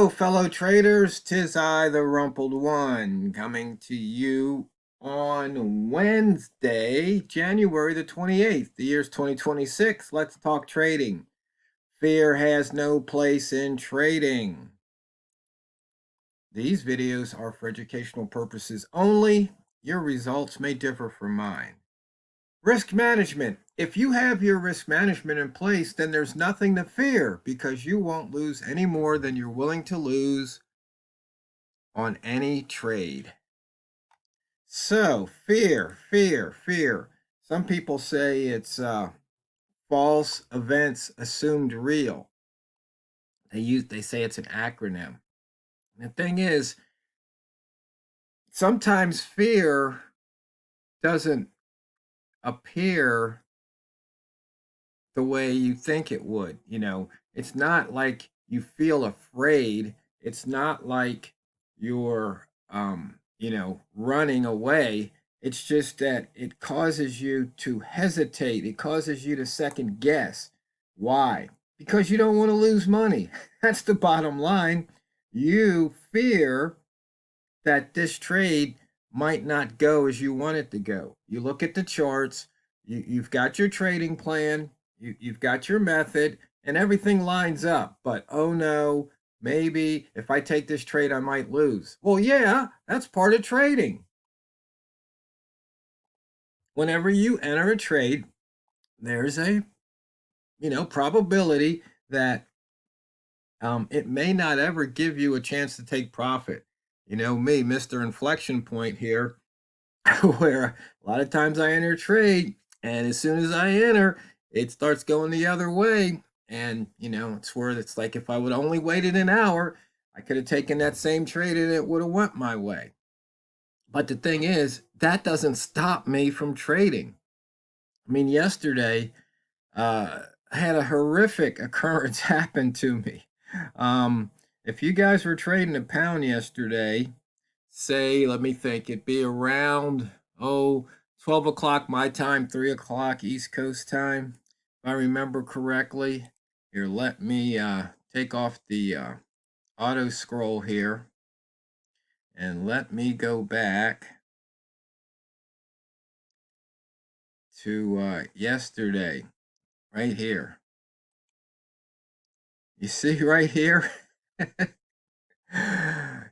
Hello, fellow traders. 'Tis I, the Rumpled One, coming to you on Wednesday, January the 28th. The year's 2026. Let's talk trading. Fear has no place in trading. These videos are for educational purposes only. Your results may differ from mine. Risk management. If you have your risk management in place, then there's nothing to fear because you won't lose any more than you're willing to lose on any trade. So, fear. Some people say it's false events assumed real. They say it's an acronym. The thing is, sometimes fear doesn't appear the way you think it would. It's not like you feel afraid. It's not like you're, running away. It's just that it causes you to hesitate. It causes you to second guess. Why? Because you don't want to lose money. That's the bottom line. You fear that this trade might not go as you want it to go. You look at the charts, you've got your trading plan, you've got your method, and everything lines up. But oh no, maybe if I take this trade, I might lose. Well, yeah, that's part of trading. Whenever you enter a trade, there's a probability that it may not ever give you a chance to take profit. Me, Mr. Inflection Point here, where a lot of times I enter a trade, and as soon as I enter, it starts going the other way. And, it's where it's like if I would only waited an hour, I could have taken that same trade and it would have went my way. But the thing is, that doesn't stop me from trading. I mean, yesterday, I had a horrific occurrence happen to me. If you guys were trading a pound yesterday, say, let me think, it'd be around, 12 o'clock my time, 3 o'clock East Coast time, if I remember correctly. Here, let me take off the auto scroll here and let me go back to yesterday, right here. You see right here?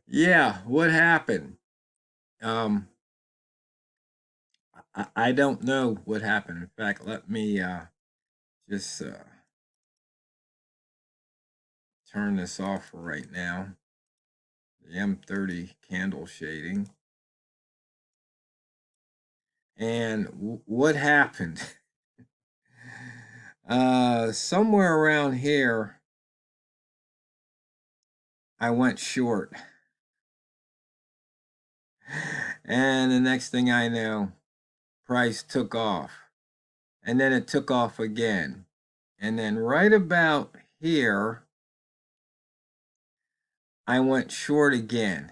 Yeah, what happened? Um, I don't know what happened. In fact, let me just turn this off for right now. The M30 candle shading. And what happened? Somewhere around here, I went short. And the next thing I know, price took off. And then it took off again. And then right about here, I went short again.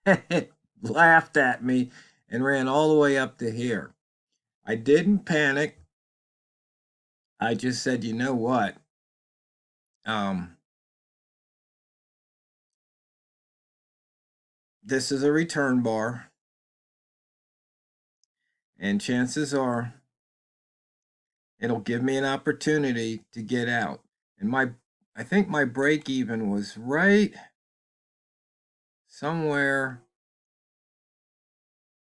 It laughed at me and ran all the way up to here. I didn't panic. I just said, you know what? This is a return bar, and chances are it'll give me an opportunity to get out. And I think my break even was right somewhere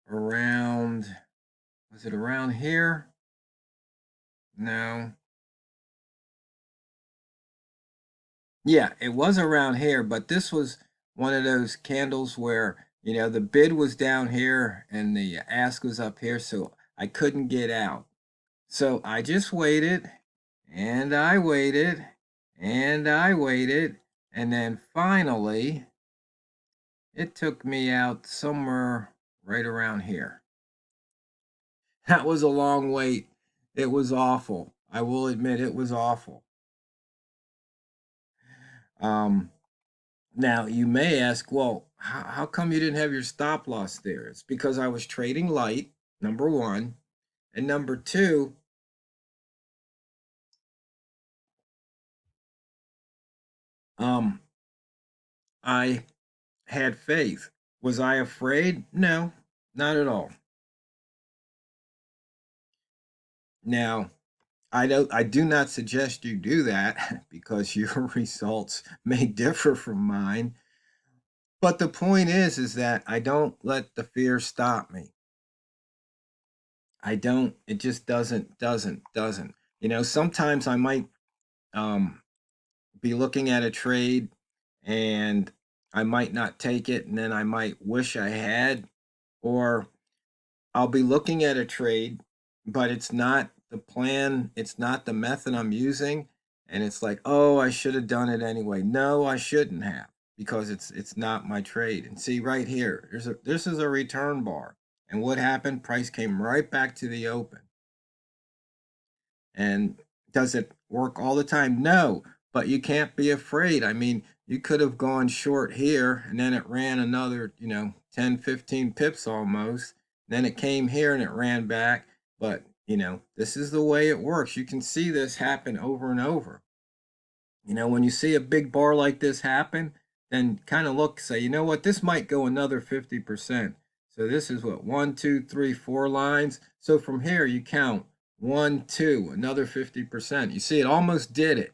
around, was it around here? No. Yeah, it was around here, but this was one of those candles where, the bid was down here and the ask was up here, so I couldn't get out. So I just waited and I waited and I waited, and then finally it took me out somewhere right around here. That was a long wait. It was awful. I will admit it was awful. Um, Now, you may ask, well, how come you didn't have your stop loss there? It's because I was trading light, number one. And number two, um, I had faith. Was I afraid? No, not at all. Now, I do not suggest you do that because your results may differ from mine. But the point is that I don't let the fear stop me. I don't. It just doesn't. Sometimes I might um, be looking at a trade and I might not take it, and then I might wish I had, or I'll be looking at a trade, but it's not the plan, it's not the method I'm using, and it's like, oh, I should have done it anyway. No, I shouldn't have because it's not my trade. And see right here, this is a return bar, and what happened? Price came right back to the open. And does it work all the time? No, but you can't be afraid. I mean, you could have gone short here and then it ran another, 10, 15 pips almost. Then it came here and it ran back. But, this is the way it works. You can see this happen over and over. When you see a big bar like this happen, then kind of look, say, you know what, this might go another 50%. So this is what, 1, 2, 3, 4 lines. So from here, you count 1, 2, another 50%. You see, it almost did it.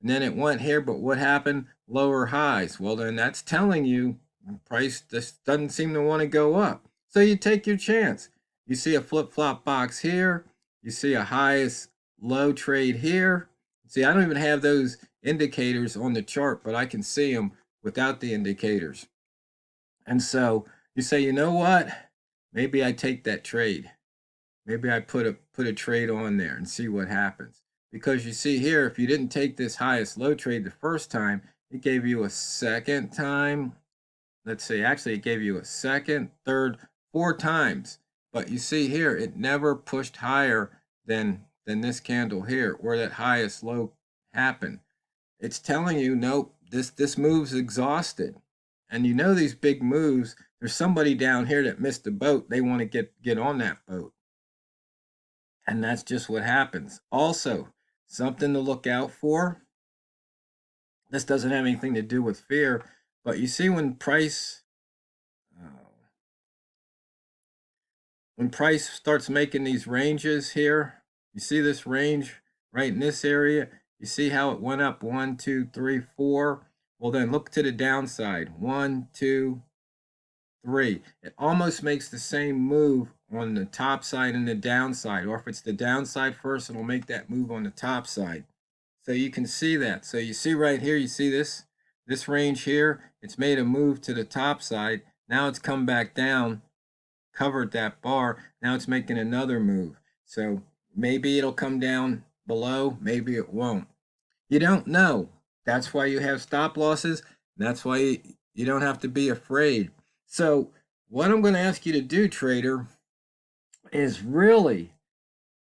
And then it went here, but what happened? Lower highs. Well, then that's telling you the price just doesn't seem to want to go up. So you take your chance. You see a flip-flop box here. You see a highest low trade here. See, I don't even have those indicators on the chart, but I can see them without the indicators. And so you say, you know what? Maybe I take that trade. Maybe I put a trade on there and see what happens. Because you see here, if you didn't take this highest low trade the first time, it gave you a second time. Let's see, actually it gave you a second, third, 4 times. But you see here, it never pushed higher than this candle here, where that highest low happened. It's telling you, nope, this move's exhausted. And these big moves, there's somebody down here that missed the boat. They want to get on that boat. And that's just what happens. Also, something to look out for. This doesn't have anything to do with fear, but you see when price starts making these ranges here, you see this range right in this area. You see how it went up 1, 2, 3, 4. Well, then look to the downside. 1, 2, 3. It almost makes the same move on the top side and the downside. Or if it's the downside first, it'll make that move on the top side. So you can see that. So you see right here, you see this range here, it's made a move to the top side. Now it's come back down, covered that bar. Now it's making another move. So maybe it'll come down below, maybe it won't. You don't know. That's why you have stop losses. That's why you don't have to be afraid. So what I'm going to ask you to do, trader, is really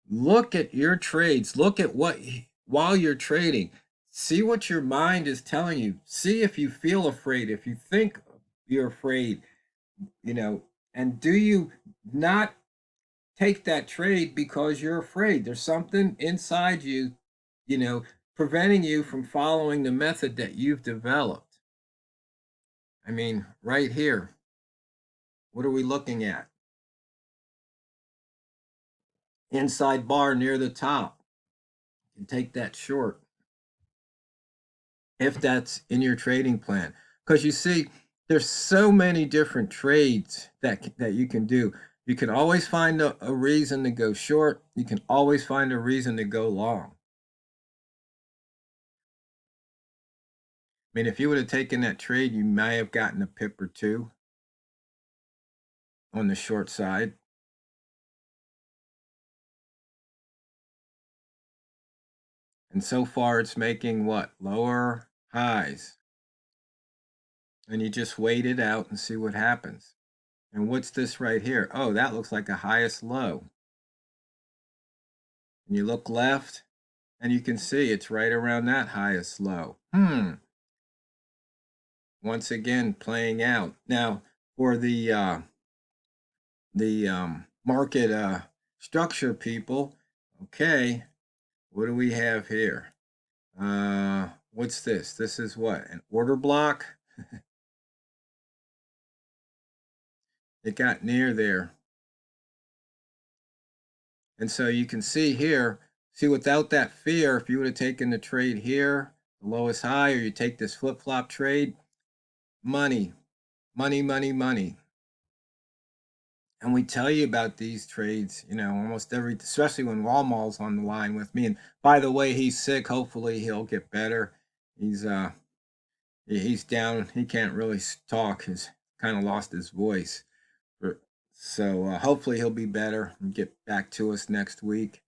look at your trades. Look at what, while you're trading, see what your mind is telling you. See if you feel afraid, if you think you're afraid, and do you not take that trade because you're afraid? There's something inside you, you know, preventing you from following the method that you've developed. I mean, right here, what are we looking at? Inside bar near the top. You can take that short if that's in your trading plan. Because you see, there's so many different trades that you can do. You can always find a reason to go short. You can always find a reason to go long. I mean, if you would have taken that trade, you might have gotten a pip or two on the short side. And so far, it's making what? Lower highs. And you just wait it out and see what happens. And what's this right here? Oh, that looks like a highest low. And you look left, and you can see it's right around that highest low. Once again, playing out. Now, for the market structure people, okay, what do we have here? What's this? This is what? An order block? it got near there. And so you can see here, see without that fear, if you would have taken the trade here, the lowest high, or you take this flip-flop trade, money, money, money, money. And we tell you about these trades, almost every, especially when Walmal's on the line with me. And by the way, he's sick. Hopefully he'll get better. He's down. He can't really talk. He's kind of lost his voice. So hopefully he'll be better and get back to us next week.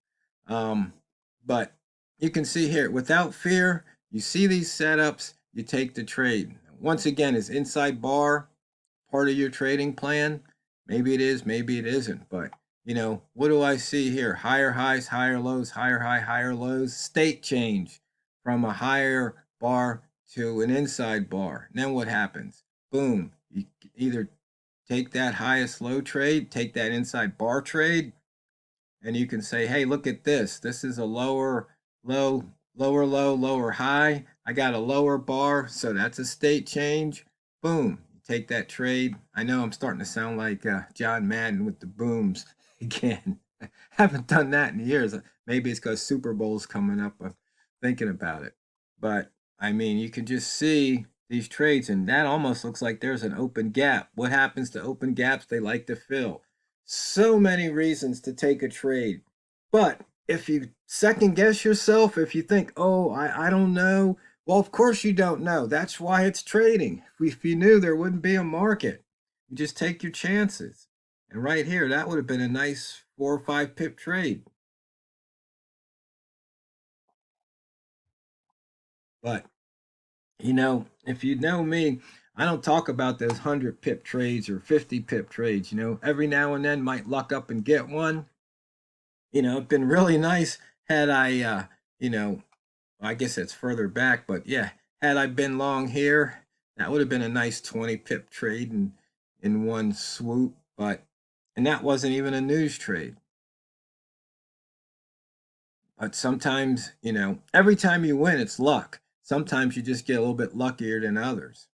But you can see here, without fear, you see these setups, you take the trade. Once again, is inside bar part of your trading plan? Maybe it is, maybe it isn't. But, what do I see here? Higher highs, higher lows, higher high, higher lows, state change from a higher bar to an inside bar. And then what happens? Boom. You either take that highest low trade, take that inside bar trade, and you can say, hey, look at this. This is a lower low, lower low, lower high. I got a lower bar, so that's a state change. Boom, take that trade. I know I'm starting to sound like John Madden with the booms again. I haven't done that in years. Maybe it's because Super Bowl's coming up. I'm thinking about it. But I mean, you can just see these trades, and that almost looks like there's an open gap. What happens to open gaps? They like to fill. So many reasons to take a trade. But if you second guess yourself, if you think, oh, I don't know, well, of course you don't know. That's why it's trading. If you knew, there wouldn't be a market. You just take your chances. And right here, that would have been a nice 4 or 5 pip trade. But, if you know me, I don't talk about those 100 pip trades or 50 pip trades. Every now and then might luck up and get one. It'd been really nice had I guess it's further back, but yeah, had I been long here, that would have been a nice 20 pip trade in one swoop. And that wasn't even a news trade. But sometimes, every time you win, it's luck. Sometimes you just get a little bit luckier than others.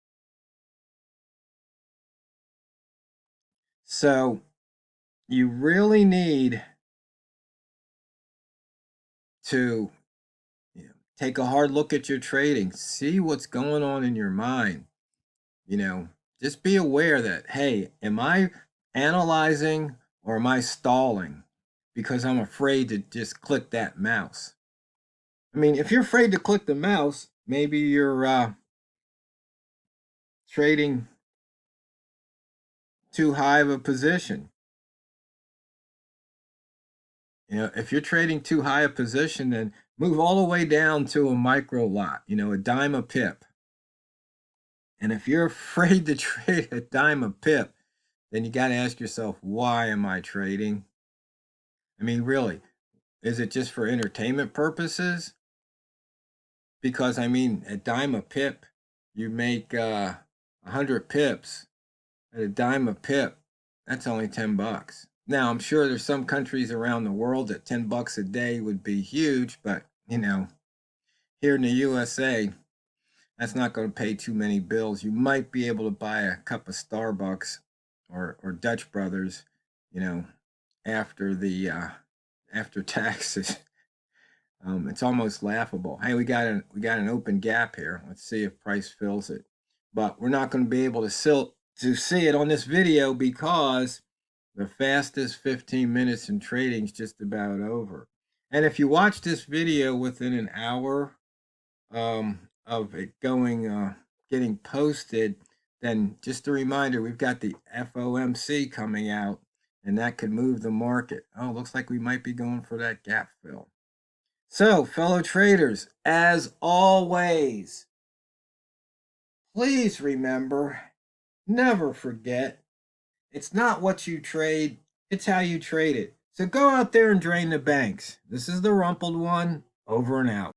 So you really need to take a hard look at your trading, see what's going on in your mind. you know, just be aware that, hey, am I analyzing or am I stalling because I'm afraid to just click that mouse? I mean, if you're afraid to click the mouse, maybe you're trading too high of a position. If you're trading too high a position, then move all the way down to a micro lot, a dime a pip. And if you're afraid to trade a dime a pip, then you got to ask yourself, why am I trading? I mean, really, is it just for entertainment purposes? Because I mean, a dime a pip, you make 100 pips at a dime a pip. That's only $10. Now, I'm sure there's some countries around the world that $10 a day would be huge, but here in the USA, that's not going to pay too many bills. You might be able to buy a cup of Starbucks or Dutch Brothers, you know, after the after taxes. It's almost laughable. Hey, we got an open gap here. Let's see if price fills it. But we're not going to be able to see it on this video because the fastest 15 minutes in trading is just about over. And if you watch this video within an hour of it getting posted, then just a reminder, we've got the FOMC coming out, and that could move the market. Oh, looks like we might be going for that gap fill. So, fellow traders, as always, please remember, never forget, it's not what you trade, it's how you trade it. So go out there and drain the banks. This is the Rumpled One, over and out.